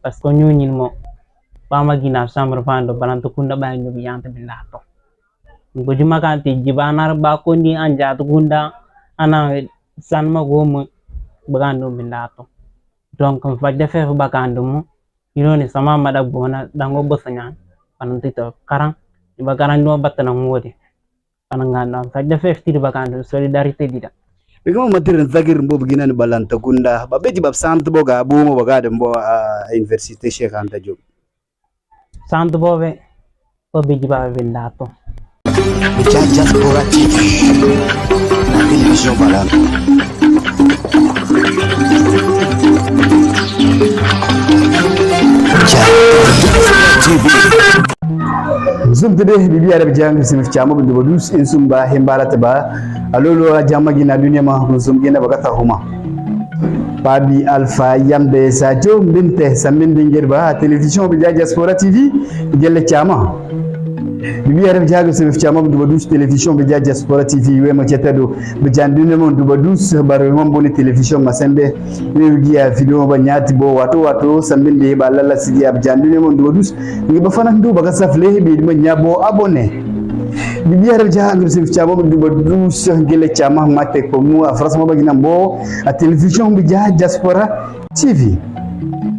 parce que ñoñin mo bama gina chambre fando balanto kunda ba ñu yante billato ngo juma kanti jibanar ba ko ni anja to kunda ana sanma gomo bagando billato donc fajja fe bakando mo yinoni sama mada bona dango bosanya pananti to karang bakaran no batana ngodi panangana fajja fe fti bakando solidarité dida Bigamo matirin zagir mbo bigina ni balanta kunda babeji bab sant boga bumo bagade mbo université Cheikh Anta Diop sant bobe ko biji ba billato Diaspora TV, la télévision balante. Zum tede bibi arab jang simif chama bindu badus insum ba himbalata ba alolo jamma gina dunya ma zum gina bagata huma Babi Alpha Yambe Sadio Mbinte Samin Dingirba télévision bi Diaspora TV gelle chama bibi arab jang simif chama bindu badus télévision bi Diaspora TV we ma cetado bi jandune mon du badus bare mon boni télévision masembe we giya video ba nyati bo wato Samin de ba lalla sigi ab jandune mon du badus ngi ba fanan du baga safle bi ma nyabo abonné bibi arab jang simif chama bindu badus gelle chama mate ko mu afrasa ma bagina bo a télévision bi Diaspora TV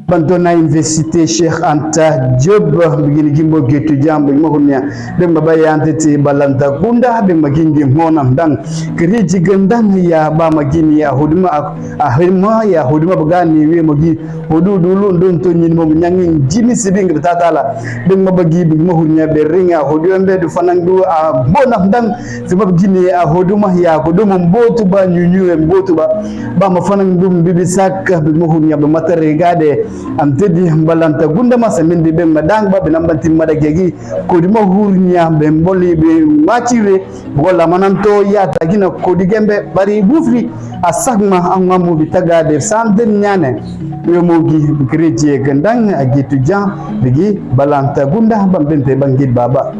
Bandona Université Cheikh Anta Diop bigini gimbo getu jambo mahunya dem babayante ti balanta kunda dem magingi monam dang kriji gendang ya ba magini ya huduma ahirma ya huduma bagani we magi hudu dulu ndon to nyin mo nyangi jimi sibing tatala dem mabagi bi mahunya be ringa hudu embe du fanandu a bonam dang sibab gini a huduma ya huduma mbotu ba nyunyu mbotu ba ma fanandu bibisak bi mahunya be matare gade am tedi balanta gunda masa min be madang ba binambanti madagegi ko di mahurnya be mboli be machire wala mananto ya tagina ko di gembe bari bufri asagma angamu bitaga de sanden nyane yo mogi kreje gandang agitu jam bigi balanta gunda bambente bangid baba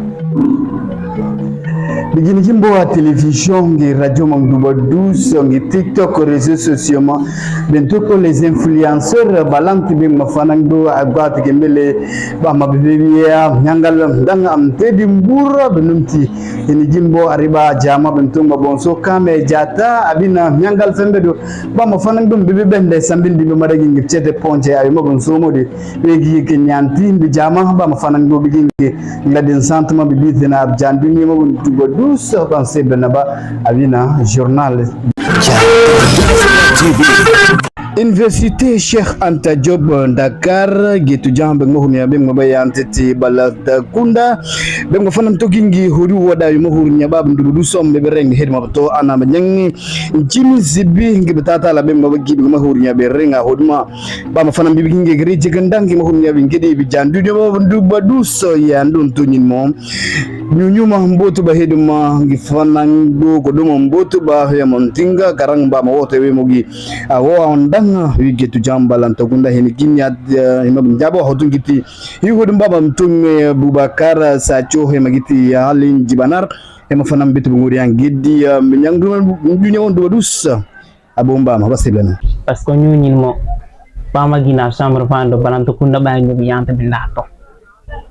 Begini jimbo wa télévision ngi radio Mangduba 12 ngi TikTok réseaux sociaux ma bento ko les influenceurs balanti be mafanando agat gembele ba mabibiya nyangal dang am tedi mbura benumti ini jimbo ariba jama bento bonso kame jata abina nyangal fembedo ba mafanando bibi bende sambindi be madagi ngi cete ponche ay mo bonso modi wegi ke nyanti bi jama ba mafanando bigi ngadin santuma bibi dina abjandu ni mo dus pensé benaba abina journal Université Cheikh Anta Diop Dakar gitu jam beng mohum ya beng mabayante ti balata kunda beng fanam to gingi hodu wada yu mohurnya bab ndu som be bereng hedma to ana nyangi jimi zibi ngi betata la beng mabagi beng mohurnya berenga hodma ba ma fanam bi gingi gereje gendang ngi mohurnya bi ngedi bi jandu de bab ndu baduso ya ndun tunin mom nyunyuma mbotu ba hedma ngi fanang do ko dum mbotu ba ya montinga karang ba ma wote we mogi awo ondang wigetu jambalan to gunda hen ginya himam jabo hodun giti higodum baba mtunge Bubakar Sacho he magiti halin jibanar e mafanam bitu nguri yang giddi nyang dunya on do dus abomba ma basibana parce que ñoñin mo bama gina chambre fando balanto kunda ba ñu yante billato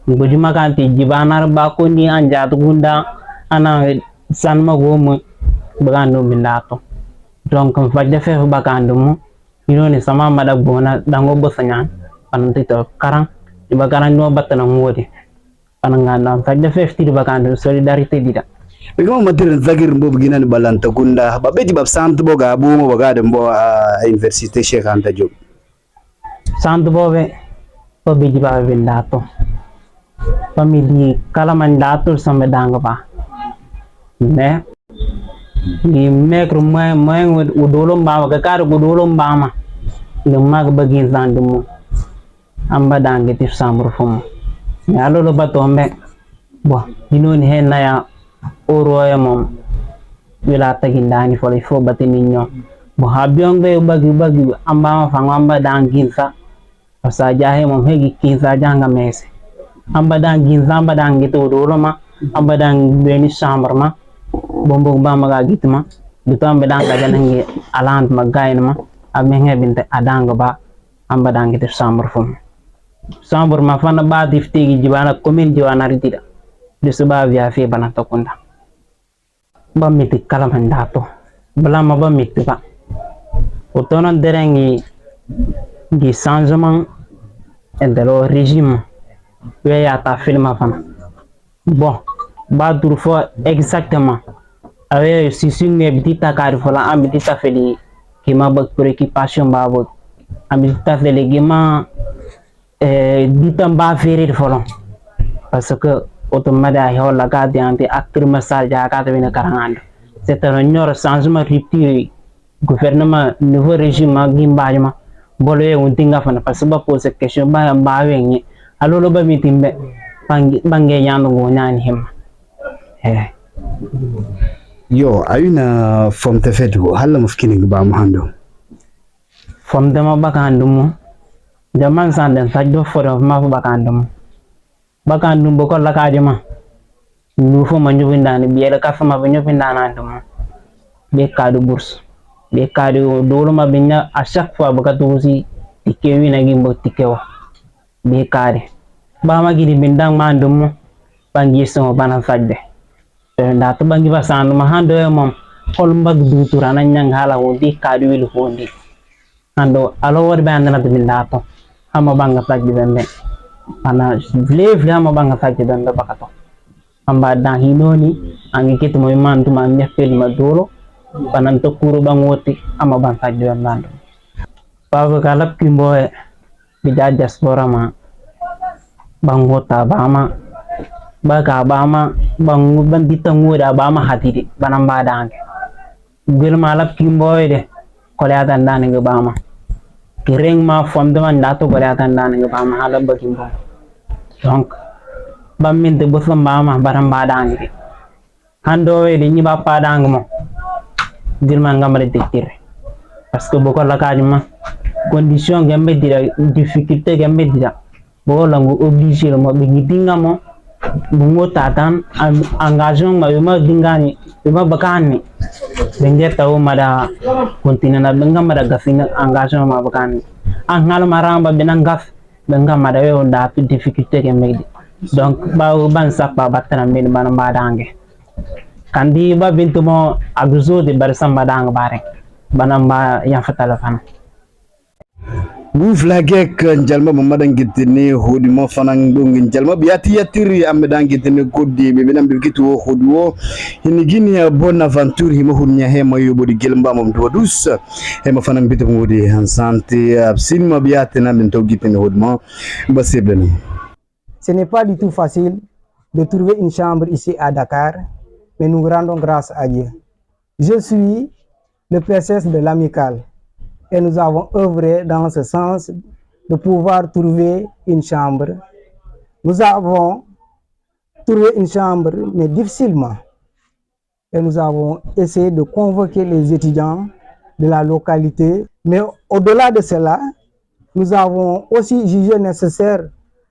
ngo juma kanti jibanar ba ko ni anja to gunda ana sanma gomo bagando billato donc fajja fe bakando mo yinoni sama mada bona dango bosanya pananti to karang bakaran no batana ngodi panangana fajja fe fti bakando solidarité dida bigamo matirin zagir mbo bigina ni balanta kunda babeji bab sant boga bumo bagade mbo université Cheikh Anta Diop sant bobe ko biji ba billato family kala mandato sambe danga ba ne ni mekro moy udolom bama ka kar udolom bama le mag bagin zandumo amba dangi tif samru fum ya lolo batombe bo dinoni hen na ya oro ya mom wila tagindani fo le fo batini nyo bo habyonge bagi amba ma fangamba dangin sa asa jahe mom hegi kinsa janga mese amba dangin zamba dangi to doloma amba dang beni samrma bombo bama ga gitma dutam bedang ga janangi alant magayna ma amenge binte adanga ba amba dangi te samr fum Sambur ma fana ba diftigi jibana commune jiwana ritida de suba via fe bana tokunda ba miti kala mandato bala ma ba miti ba otono derengi gi changement et de le régime we ya ta film fana bon ba dur fo exactement awe si sunne bitita kar fola am bitita feli ki ma ba préoccupation ba bo am bitita feli gima ditam ba ferir folon parce que automada hola ka diante acteur masal ja ka tabina karangando c'est un ñor changement rupture gouvernement nouveau régime gimbajma bolo e untinga fana parce que ba pose question ba wengi alolo ba mitimbe bange yanu go nyani him yo ayuna fom te fetu halla mufkini ba mu hando fom dama bakandumu jaman sanden sajdo foro ma bakandum boko la kajuma nu fo ma nyubindani biela ka fama ba nyubindana ndum be kadu bourse be kadu dolo ma binya à chaque fois baka tusi tikewi na gimbo tikewa be kade ba ma gidi bindang ma ndum bangi so bana sajde nda to bangi ba sandu ma hando e mom hol mbag du turana nyang hala wo di kadu wil fondi ando alo wor be andana to bindato ama banga sajde bembe ana vle ama banga sajde bembe bakato amba dan hinoni angi kitu mo mantu ma nyefel ma dolo panan to kuru bangoti ama bang sajde bembe pago kalap kimboe bija diaspora ma bangota bama baga bama bangu bandita nguda bama hatidi banam badange gel malap kimboy de kolyatan danenge bama kireng ma fomde man dato kolyatan danenge bama hala bakimbo donc bam de bosam bama banam badange hando we de nyiba padang mo gel man ngamale tektir parce que boko la kajuma condition gambe dira difficulté gambe dira bo langu obligé mo be gitinga mo bungo tatan engagement ma yuma dingani yuma bakani benge taw mada continue na benga mada gafina engagement ma bakani angal maramba benangaf benga mada we onda difficulté ke megdi donc ba ban sakpa batana min ban badange kandi ba bintumo aguzo de barsam badang bare banamba yang fatala fan bu flagek njalma mamadan gitini hodi mo fanan dong njalma biati yatiri amdan gitini koddi be benam be gitu hodwo hinigini bonne aventure himo hunya he mayo bodi gelmba mom do dus he ma fanan bitum wodi han santé absinma biati nan den to gitini hodmo baseblen. Ce n'est pas du tout facile de trouver une chambre ici à Dakar, mais nous rendons grâce à Dieu. Je suis le PSS de l'Amicale. Et nous avons œuvré dans ce sens de pouvoir trouver une chambre. Nous avons trouvé une chambre, mais difficilement. Et nous avons essayé de convoquer les étudiants de la localité. Mais au-delà de cela, nous avons aussi jugé nécessaire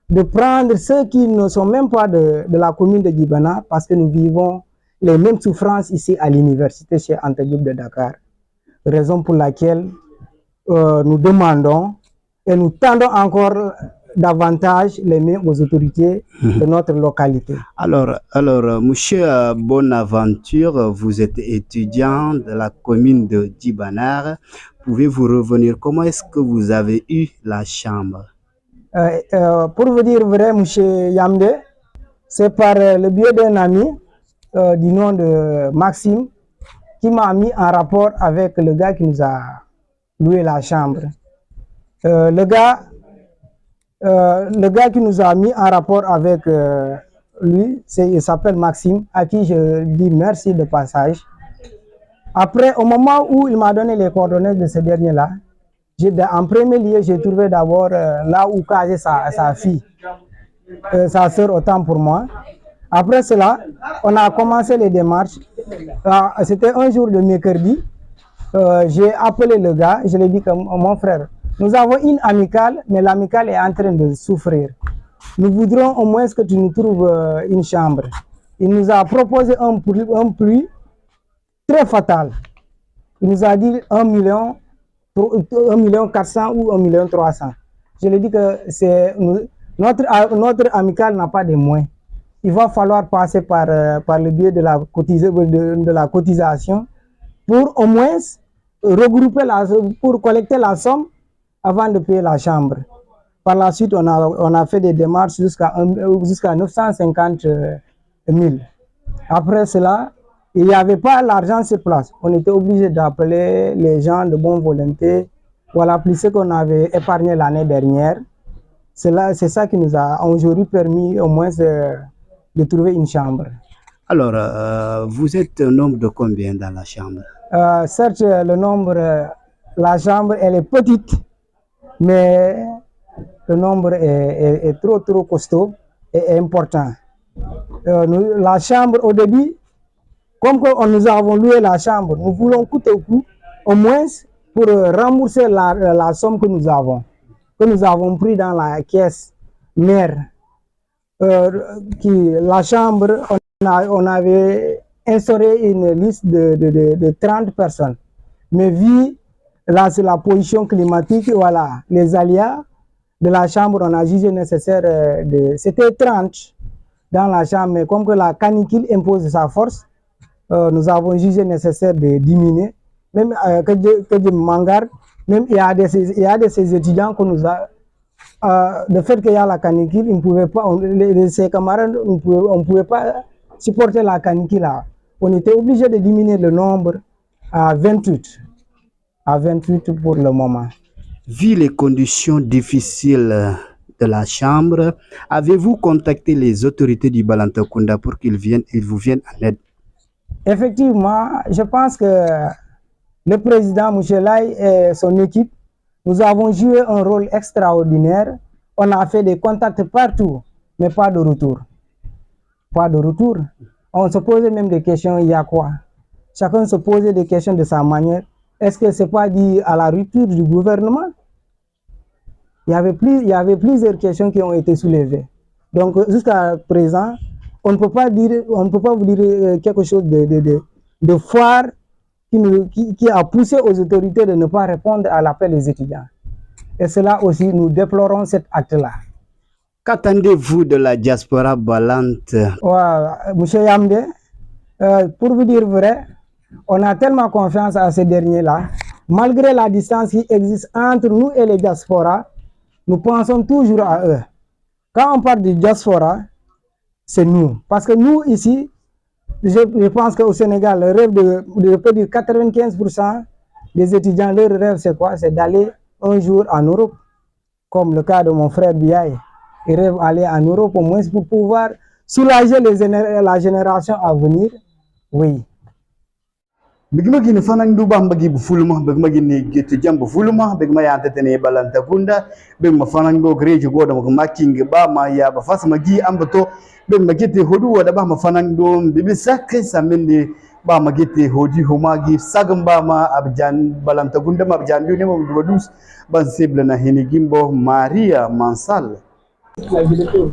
de prendre ceux qui ne sont même pas de la commune de Djibana, parce que nous vivons les mêmes souffrances ici à l'université chez Anta Diop de Dakar. Raison pour laquelle nous demandons et nous tendons encore davantage les mains aux autorités de notre localité. Alors, monsieur Bonaventure, vous êtes étudiant de la commune de Djibanar. Pouvez-vous revenir? Comment est-ce que vous avez eu la chambre? Pour vous dire vrai, monsieur Yamde, c'est par le biais d'un ami du nom de Maxime qui m'a mis en rapport avec le gars qui nous a loué la chambre. Le gars qui nous a mis en rapport avec lui, il s'appelle Maxime, à qui je dis merci de passage. Après, au moment où il m'a donné les coordonnées de ce dernier-là, en premier lieu, j'ai trouvé d'abord là où casait sa fille, sa soeur autant pour moi. Après cela, on a commencé les démarches. C'était un jour de mercredi. J'ai appelé le gars, je lui ai dit que mon frère, nous avons une amicale, mais l'amicale est en train de souffrir. Nous voudrons au moins que tu nous trouves une chambre. Il nous a proposé un prix très fatal. Il nous a dit 1 million 400 ou 1 million 300. je le dis que notre amicale n'a pas de moyens. Il va falloir passer par le biais de la cotisation pour au moins regrouper pour collecter la somme avant de payer la chambre. Par la suite, on a fait des démarches jusqu'à 950 000. Après cela, il n'y avait pas l'argent sur place. On était obligé d'appeler les gens de bonne volonté. Voilà, plus ce qu'on avait épargné l'année dernière. C'est ça qui nous a aujourd'hui permis au moins de trouver une chambre. Alors, vous êtes un nombre de combien dans la chambre? Certes, la chambre, elle est petite, mais le nombre est trop costaud et important. La chambre, au début, comme nous avons loué la chambre, nous voulons coûte que coûte, au moins pour rembourser la somme que nous avons pris dans la caisse mère. La chambre, on avait instauré une liste de 30 personnes. Mais vu la position climatique, voilà, les aléas de la chambre, on a jugé nécessaire c'était 30 dans la chambre, mais comme que la canicule impose sa force, nous avons jugé nécessaire de diminuer. Même que de Mangar, même il y a de ces étudiants que nous a le fait qu'il y a la canicule, ils ne pouvaient pas, ses camarades, on ne pouvait pas supporter la canicule là. On était obligé de diminuer le nombre à 28. À 28 pour le moment. Vu les conditions difficiles de la chambre, avez-vous contacté les autorités du Balantakunda pour qu'ils vous viennent en aide? Effectivement, je pense que le président Mouchelay et son équipe, nous avons joué un rôle extraordinaire. On a fait des contacts partout, mais pas de retour. Pas de retour. On se posait même des questions, il y a quoi? Chacun se posait des questions de sa manière. Est-ce que ce n'est pas dit à la rupture du gouvernement? Il y avait plusieurs questions qui ont été soulevées. Donc, jusqu'à présent, on ne peut pas vous dire quelque chose de foire qui a poussé aux autorités de ne pas répondre à l'appel des étudiants. Et cela aussi, nous déplorons cet acte-là. Qu'attendez-vous de la diaspora balante? Monsieur Yamde, pour vous dire vrai, on a tellement confiance à ces derniers-là. Malgré la distance qui existe entre nous et les diasporas, nous pensons toujours à eux. Quand on parle de diaspora, c'est nous. Parce que nous, ici, je pense qu'au Sénégal, le rêve de 95% des étudiants, leur rêve, c'est quoi? C'est d'aller un jour en Europe. Comme le cas de mon frère Biaye. Il rêve d'aller en Europe au moins pour pouvoir soulager la génération à venir. Oui. Bigma gini fanang du bamba gi bu fuluma bigma gini gitu jam bu fuluma bigma ya tetene Balantakunda bigma fanang go greji go da ma kingi ba ma ya ba fasma gi ambato bigma gite hodu wada ba ma fanang do bibi sakke samende ba ma gite hodi homa gi sagam ba ma abjan Balantakunda ma abjan yu ne mo dudus ban seble na hini gimbo Maria Mansal.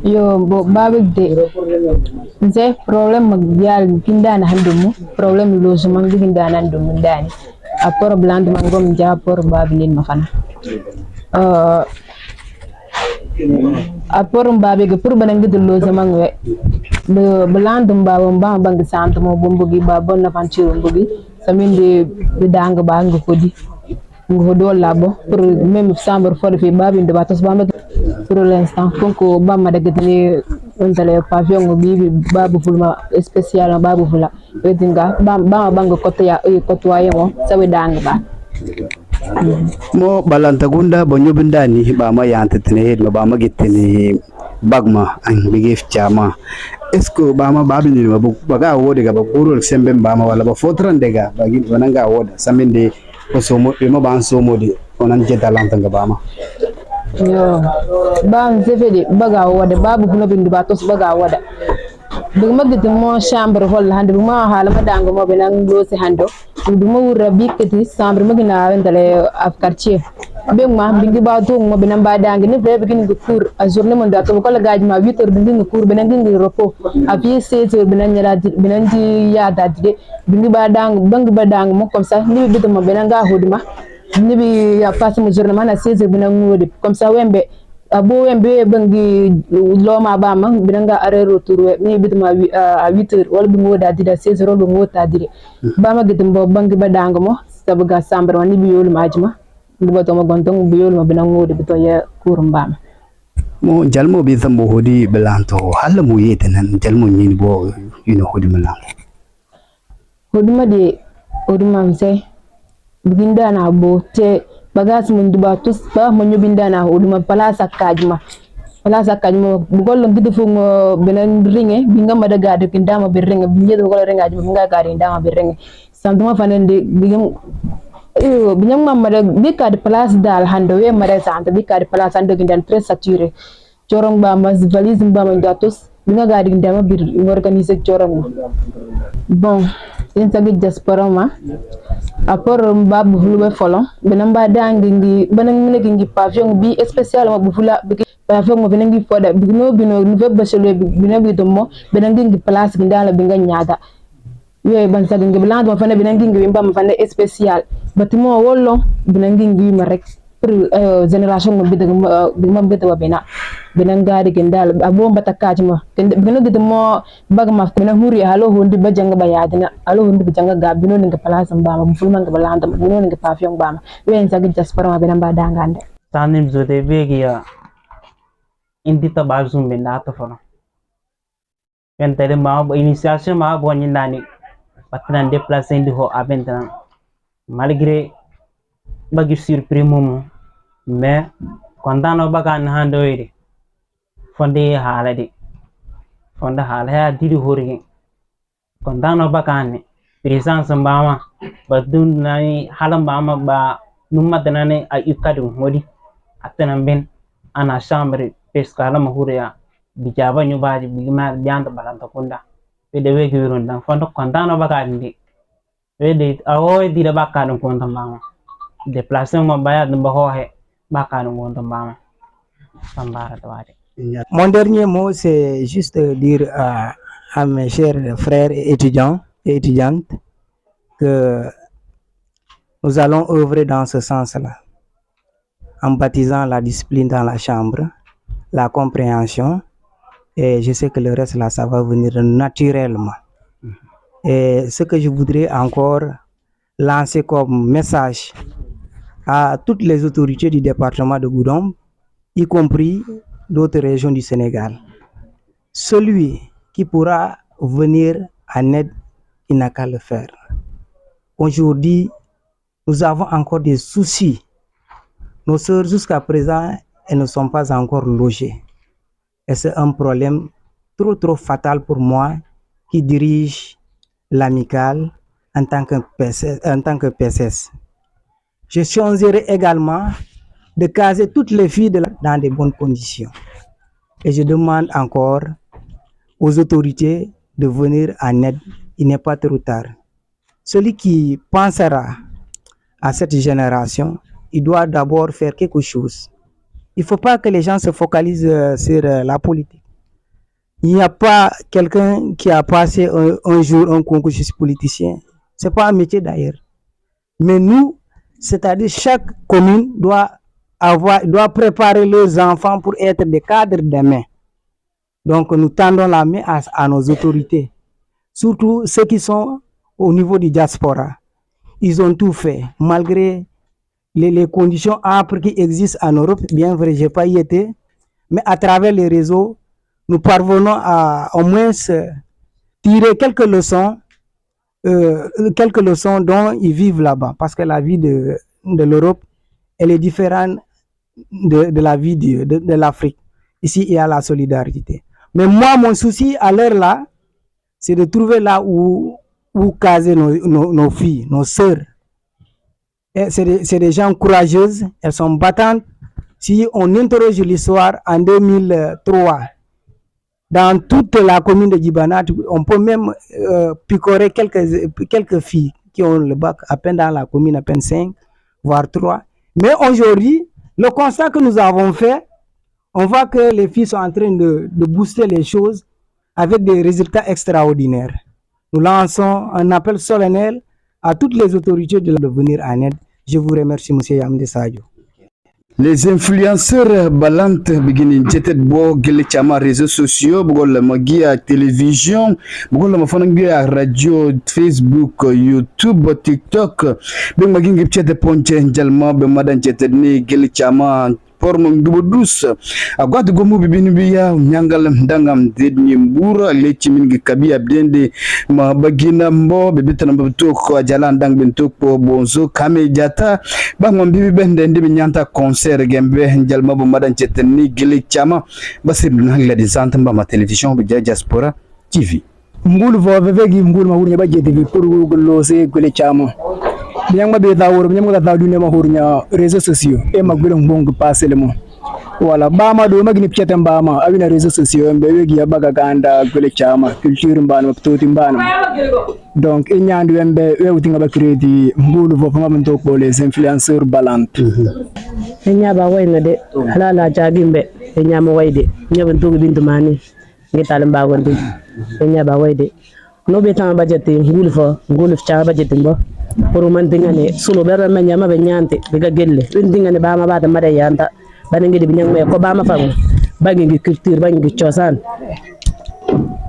Yo babig de nze problem magyal kindana handumu problem logement gi kindana handumu ndani apport bland mangom ja apport babilin mafana apport babig pour banangi de logement we le bland mbawam ba bang sant mo bombugi ba bon aventure mbugi saminde bidang ba ngodi ngodo labo pour même chambre for fi babinde ba tos ba pour l'instant konko bamma dagatini ontale pavillon bibi babu fulma spécial babu fula wedinga bamma banga kotoya kotoya mo sawi dang ba mo Balantakunda bo nyobindani ba ma yantetene hed ba ma gittini bagma an bigef chama est-ce que ba ma babini ba ga wode ga ba burol sembe ba ma wala ba fotran dega ba gi bananga woda saminde ko somo be ma ban somo de onan je talantanga ba ma yo ban zefede baga wada babu kuna bindi ba tos baga wada dug magiti mo chambre hol hande ma hala madango mo be nan do se hando dug mo wura bikati chambre magina wendale af quartier be ma bingi ba to mo be nan ba dangi ne be begin ngi cour a journée mon da to ko la gaji ma 8h bingi ngi cour be nan ngi repos a puis 7h be nan nyara be nan ji ya dadde bingi ba dang bang ba dang mo comme ça ni be to mo be nan ga hodima ni bi ya passe mo journée mana 16 bina ngodi comme ça wembe abo wembe bangi loma bama binanga are retour we ni bituma à 8h wala bi ngoda dida 16h bi ngota dida bama gidim bo bangi badanga mo sabuga sambar wani bi yolu majma ndiba to ma gontong bi yolu ma bina ngodi bito ya kurum bama mo jalmo bi zambo hodi belanto halla mo yete nan jalmo nyini bo hodi melanto hoduma de hoduma mse biginda na bo te bagas mun duba tus ba mo nyobinda na hoduma palasa kajma bugol ngidi fu ngo benen ringe binga mada gade kindama be ringe binje do gol ringa binga gade ndama be ringe santuma fanende bigam binyam mamada bikade place dal hando we mada sante bikade place ando gindan très saturé corong ba mas valise ba ma gatos binga gade ndama bir organiser corong bon sen tagi diaspora ma apport mba bufulu folon benam ba dangi ngi benam minegi ngi pavillon bi spécial ma bufula pavillon mo benam ngi foda bino no ve bachelo bino bi do mo benam ngi place ngi dala bi nga nyaada yoy ban sa ngi blanc mo fane benam ngi mba ma fane spécial batimo wollo benam ngi ma rek génération mo bidaga ma bidaga bena benam gaadi ngi dala abo mbata kajma bino gidi mo bag ma benam huri halo hondi ba janga ba yaadina halo hondi ba janga ga bino ngi place mba ma fulma ngi balanda bino ngi pavillon ba ma wen sa ngi diaspora ma benam ba dangande tanim zote begia indi ta bazum be na to fono en tele ma initiation ma bo ni nani patnan déplacer ndi ho abentan malgré bagi surprise mum mais kondano baga na hando yidi fonde halade fonda hala ya didi horigi kondano baga ni présence mbama badun nani halam bama ba numma danane ay ikadu hodi atanan ben ana chambre pescala mahuria bijaba nyubaji bigma bianda balanta kunda de wegi wirunda fondo kondano baga ndi de awoy dida baka dum konta mama déplacement baya dum bahohe baka dum konta mama sambara tawade. Mon dernier mot, c'est juste dire à mes chers frères et étudiants et étudiantes que nous allons œuvrer dans ce sens-là, en baptisant la discipline dans la chambre, la compréhension, et je sais que le reste là, ça va venir naturellement. Et ce que je voudrais encore lancer comme message à toutes les autorités du département de Goudomp, y compris d'autres régions du Sénégal. Celui qui pourra venir en aide, il n'a qu'à le faire. Aujourd'hui, nous avons encore des soucis. Nos sœurs, jusqu'à présent, elles ne sont pas encore logées. Et c'est un problème trop fatal pour moi qui dirige l'amicale en tant que PSS. Je choisirai également de caser toutes les filles dans de bonnes conditions. Et je demande encore aux autorités de venir en aide. Il n'est pas trop tard. Celui qui pensera à cette génération, il doit d'abord faire quelque chose. Il ne faut pas que les gens se focalisent sur la politique. Il n'y a pas quelqu'un qui a passé un jour un concours politicien. Ce n'est pas un métier d'ailleurs. Mais nous, c'est-à-dire chaque commune doit préparer leurs enfants pour être des cadres demain. Donc nous tendons la main à nos autorités, surtout ceux qui sont au niveau du diaspora. Ils ont tout fait, malgré les conditions âpres qui existent en Europe. Bien vrai, je n'ai pas y été, mais à travers les réseaux, nous parvenons à au moins tirer quelques leçons dont ils vivent là-bas. Parce que la vie de l'Europe, elle est différente de la vie de l'Afrique. Ici, il y a la solidarité. Mais moi, mon souci à l'heure là, c'est de trouver là où caser nos filles, nos sœurs. C'est des gens courageuses, elles sont battantes. Si on interroge l'histoire en 2003, dans toute la commune de Djibana, on peut même picorer quelques filles qui ont le bac à peine dans la commune, à peine 5, voire 3. Mais aujourd'hui, le constat que nous avons fait, on voit que les filles sont en train de booster les choses avec des résultats extraordinaires. Nous lançons un appel solennel à toutes les autorités de venir en aide. Je vous remercie, monsieur Yamdi Sadio. Les influenceurs balantes beginning jetet bo gele chama réseaux sociaux bugol ma gia télévision bugol ma fona ngia radio Facebook YouTube TikTok be ma gingi chete ponche njalma be madan jetet ni gele chama pormo ndubo dus agwat gomu bibini biya nyangal ndangam dedni mbura lechi mingi kabia bdende ma bagina mbo bebitana mbutoko jala ndang bintoko bonzo kame jata bangom bibi bende ndibi nyanta concert gembe njalma bo madan chetni gili chama basir nangla di santamba ma television bi diaspora TV Ngulu vo vevegi ngulu ma hurnya baje TV pour golo se gele chama biang ma be dawor biang ma daw dune ma hurnya réseaux sociaux e ma gulu ngongu passer le mo wala bama do magni pchetem bama awina réseaux sociaux mbe wegi ya baga ganda gele chama culture mbana toti mbana donc e nyandu wembe wewti ngaba crédit ngulu vo fama mto ko les influenceurs balantes enya ba wayna de halala jagimbe enya ma wayde nyaben to bintu mani ngital mbagondi enya ba wayde no be tan budget ngulu cha budget mbo pour man dingane sulu bere men nyama be nyante be ga gelle dingane ba ma ba da made yanta bana ngedi bi nyang ko ba ma famu bangi ngi culture bangi ngi ciosan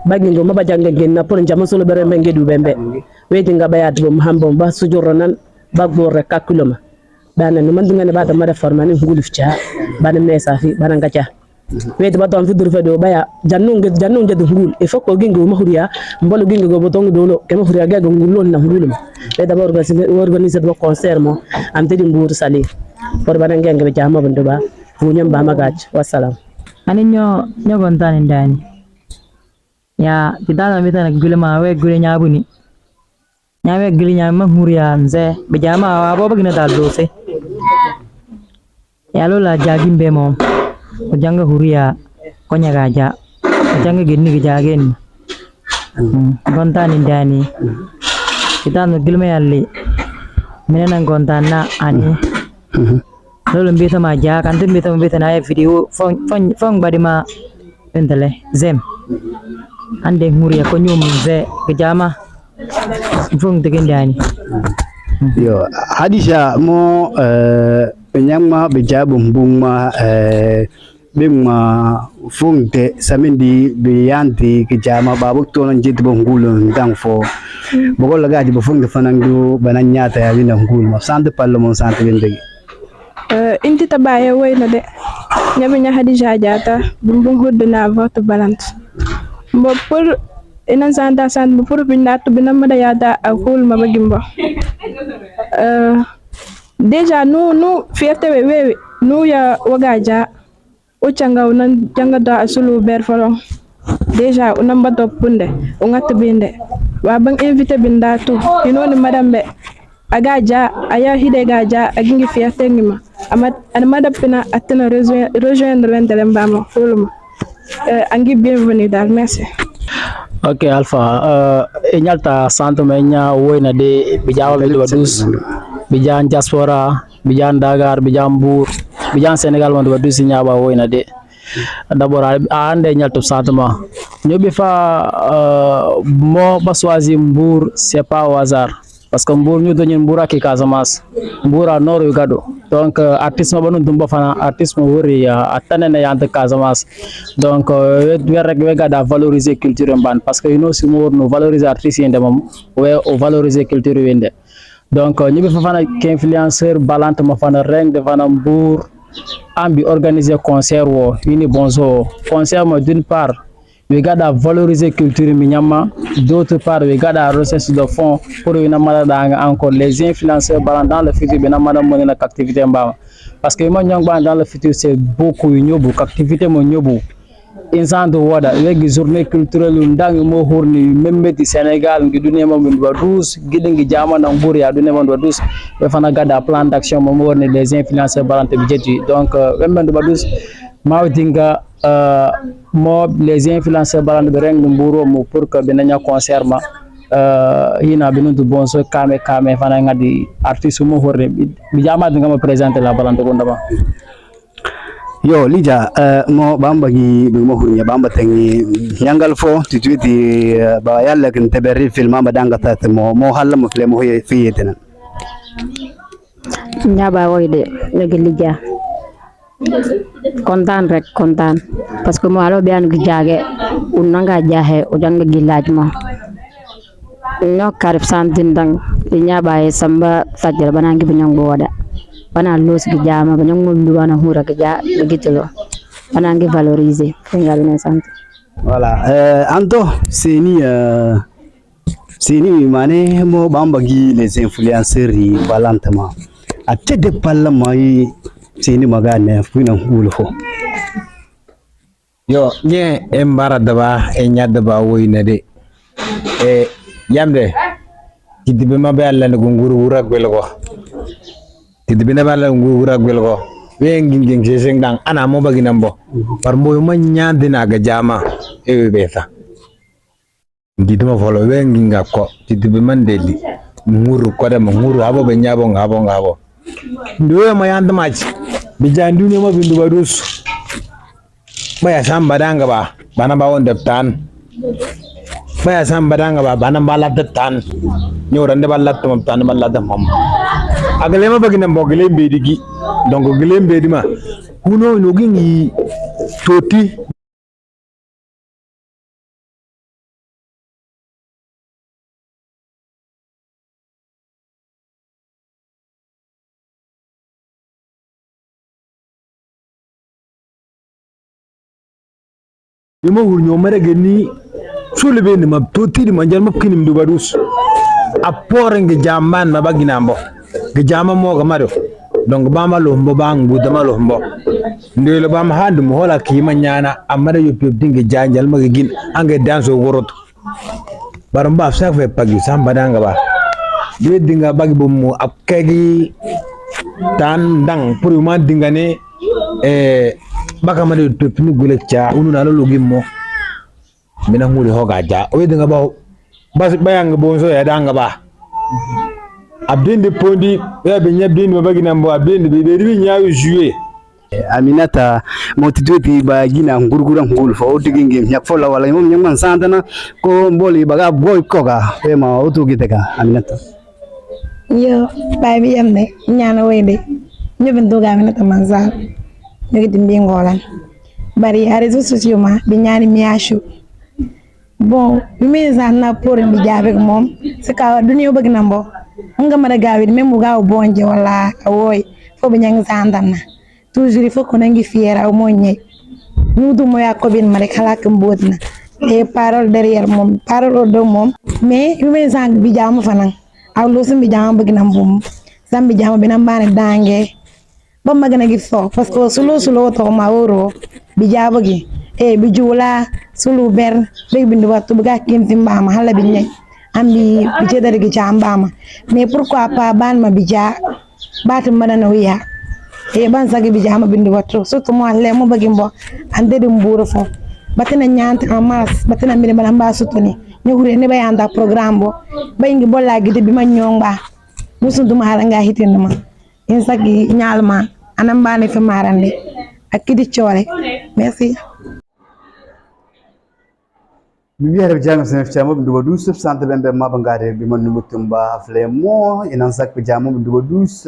bangi ngo maba jange genna pour jama sulu bere men ngedu bembe weti nga bayat bo hambo ba sujuro nan ba gore kakuluma bana no man dingane ba da made formani ngulu cha bana mesa fi bana ngacha weti ba ton fi dur fe do baya jannu nged ngul e foko gingo ma huriya mbolo gingo go botongo dolo ke ma huriya ga ngul na ngulum be da organiser do concert mo am tedi mbur sali por bana ngeng be jama bundu ba funyam ba magach wassalam ani nyo gontani ndani ya kidala mitana gule ma we gule nyabuni nyawe gule nyama huriya nze be jama wa bo bagina dal dose ya lola jagimbe mo ujanga huriya konya gaja ujanga genni gajagen gontani ndani kita no gilme yalli menena gontana ani lolo mbita ma ja kan mbita mbita na video fong badima entale zem ande huriya ko nyum ze gajama fong tegendani yo hadisha mo nyamma be jabum bumma bimma fungte samindi be yanti ke jama babu to non jidbo ngulu ndang fo bogol la gaji bo fungte fanangu bananyata ya wina ngulu ma sante pallo mon sante bindegi inti tabaye wayna de nyami nya hadija jata bumbum hudduna votre balance mbo pour enen santa sant pour binatu binama da yada akul mabagimbo déjà nous fierté wewe nous ya wagaja o changa unan changa da asulu ber falon déjà unan bato punde o ngat binde wa bang invité bindatu inoni madame be agaja aya hide gaja agingi fierté ngima amada pina atena rejoindre l'endele mbama fuluma angi bienvenue dal merci. Ok Alpha enyalta santo menya woyna de bijawa be wadus bijan diaspora bijan Dakar bijan Mbour bijan Sénégal wonde wadus nyaba woyna de d'abord ande nyalto santo ma nyobi fa mo ba choisir Mbour c'est pas au hasard parce que Mbour ñu dañu Mbour ak Casamance Mbour a nord yu gado donc artiste ma banu dumba fana artiste mo wori atane na yante Casamance donc we rek we gada valoriser culture mban parce que you know si mo worno valoriser artiste yende mom we o valoriser culture wende donc ñu be fana influenceur balante ma fana reng de fana Mbour ambi organiser concert wo ini bonzo concert mo d'une part we gotta valoriser culture minyama, d'autre part we gotta recherche de fonds pour une amada encore les influenceurs dans le futur ben amada monena activité mba parce que mo nyang dans le futur c'est beaucoup nyobu activité mo nyobu instant wada we journée culturelle ndang mo horni membe di Sénégal ngi duné mo ba 12 gidingi jama na Mbour ya duné mo ba 12 we fana gotta plan d'action mo worni les influenceurs balante bi jetti donc wembe ba 12 mawdinga mo les influenceurs balande be reng Mbour mo pour que benanya concert ma hina binundu bonso kame fana ngadi artiste mo horre bi jama dinga ma présenter la balande ko ndaba yo lija mo bamba gi mo hunya bamba tangi nyangal fo titwiti ba yalla kin tabari film ma danga tat mo halla mo film ho fi yetena Nyaba woy de legi lija kontaan rek kontaan parce que mo alo bian gi jage unanga jahe udanga gilaj mo no karib santin dang nyaba e samba tajjal banangi bunyang boda bana los gi jama bunyang mo duwana hura gi ja gitelo banangi valoriser ngal ne santi voilà Anto seni mane mo bambagi les influenceurs yi balantama a tede parlement yi seni magane fina hulfo yo nye embara daba e nyadda ba woyna de e yamde tidibe mabe alla ne nguru wura gwelgo tidibe na balla nguru wura gwelgo we nging seseng dang ana mo bagi nambo par mboy ma nyande na ga jama e beta ngiduma folo we nginga ko tidibe mandeli nguru ko dem nguru abo be nyabo ngabo ndo ma yanda machi bijandu ne ma bindu barus baya sam badanga ba bana ba wonde tan baya sam badanga ba bana bala tan nyorande balla to tan balla da mam agale ma bagina mbogale mbedigi donc gele mbedi ma kuno no gingi toti yimo wurnyo mare geni sulbe ni mab toti di manjal mab kinim du badus appore nge jamban ma bagina mbo ge jama mo ga mado donc bama lo mbo bangu dama lo mbo ndelo bama handu mo hola ki manyana amara yo pep dinge janjal ma gin ange danso worot baramba sa fe pagi samba danga ba de dinga bagi bo mo akegi tan dang pour ma dinga ne baka ma de pep ni gule cha unu na lo gimmo mina nguli hoga ja o dinga ba bas bayang bo so ya danga ba abdinde pondi ya be nyabdinde mabagina mbo abdinde be be nyaawi jouer Aminata motitoti ba gina ngurgura ngul fo diginge nyak fola wala mom nyang santana ko mboli baga boy koga e ma otu giteka Aminata yo bay bi yamne ñana wayde ñobin doga Aminata manzal ñogi dimbi ngolan bari a réseaux sociaux ma bi ñaani miashu bon bi me zanna pour bi jabe mom se ka duniyo bëgg na mbo nga mara gawi même mu gaaw bonje wala woy fo bi ñang santana toujours il faut qu'on ait fier au moins nous du moya ko bin mare kala ko bodna les paroles derrière mom parole do mom mais yu me sang bi jam fanan aw lo sam bi jam bëgg na mbum sam bi jam bi na mbane dange ba magana gi fo parce que sulo to ma woro bi jaba gi e bi jula sulu ber rek bindu wattu ga kim timbama hala bi ñay ambi bi cedare gi chambama mais pourquoi pas ban ma bi ja batu madana wiya e ban sagi bi jama bindu wattu surtout mo le mo bagi mbo ande de mburu fo batina nyant en masse batina mi bala mba sutuni ne hure ne bayanda programme bo bayingi bolla gide bi ma nyongba musunduma hala nga hitinduma en sagi nyalma anam bane fi marande akidi ciore merci Bibi harap jangan senef chamo bindu badus sante bembe mabangare bi man numutumba flemo inan sak pijamo bindu badus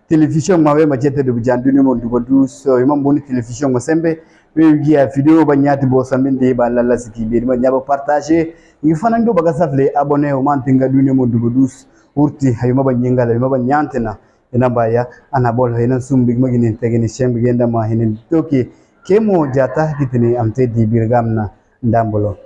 télévision mawe majete de bujandu ni mon dubadus imam boni télévision masembe we giya video ba nyati bo saminde ba lalla siki be ma nyaba partager ngi fanando baga safle abonné o man tinga duni mon dubadus urti hayma ba nyingala ma ba nyantena ina baya ana bol hayna sumbi magini tegeni shembe genda ma hinin toki kemo jata kitini amte di birgamna ndambolo